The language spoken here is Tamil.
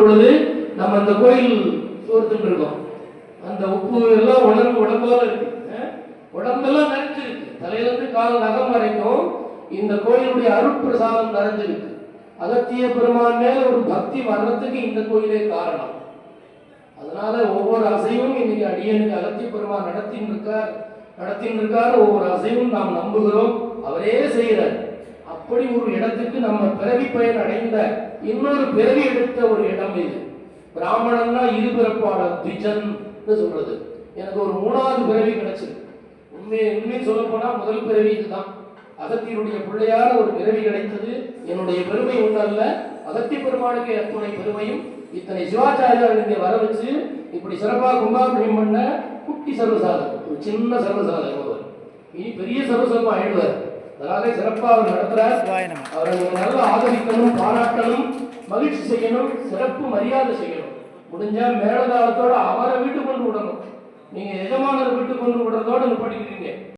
பொழுது நம்ம அந்த கோயில் சோர்த்துட்டு இருக்கோம். அந்த உப்பு எல்லாம் உடம்போல இருக்கு, உடம்பெல்லாம் நிறைஞ்சிருக்கு, தலையிலிருந்து கால் நகம் வரைக்கும் இந்த கோயிலுடைய அருட்பிரசாதம் நிறைஞ்சிருக்கு. அகத்திய பெருமான் மேல ஒரு பக்தி வர்றதுக்கு இந்த கோயிலே காரணம். அதனால ஒவ்வொரு அசைவும் இன்னைக்கு அடியனுக்கு அகத்திய பெருமான் நடத்தின்னு இருக்கார். ஒவ்வொரு அசைவும் நாம் நம்புகிறோம், அவரே செய்கிறார். அப்படி ஒரு இடத்துக்கு நம்ம பிறவி பயன் அடைந்த இன்னொரு பிறவி எடுத்த ஒரு இடம் இது. பிராமணன்னா இருபிறப்பாளர் திஜன் சொல்றது. எனக்கு ஒரு 3வது பிறவி கிடைச்சிருக்கு. உண்மையை சொல்ல போனா முதல் பிறவி இதுதான். அகத்தியருடைய பிள்ளையார ஒரு பிறவி கிடைத்தது. என்னுடைய பெருமை ஒன்றல்ல, அகத்திய பெருமானுக்கு அத்துணை பெருமையும். இத்தனை சிவாச்சாரியார் இங்கே வர வச்சு இப்படி சிறப்பாக கும்பாபிஷேகம் பண்ண குட்டி சர்வசாதகம், ஒரு சின்ன சர்வசாதகம் அவர் இனி பெரிய சர்வசர்வம் ஆயிடுவார். அதனால சிறப்பாக அவர் நடத்துறார். அவரை நல்லா ஆதரிக்கணும், பாராட்டணும், மகிழ்ச்சி செய்யணும், சிறப்பு மரியாதை செய்யணும். முடிஞ்சா மேலதாளத்தோட அவரை வீட்டுக்கு கொண்டு விடணும். நீங்க எஜமானர் வீட்டுக்கு கொண்டு விடுறதோட நிப்பாட்டிக்கிறீங்க.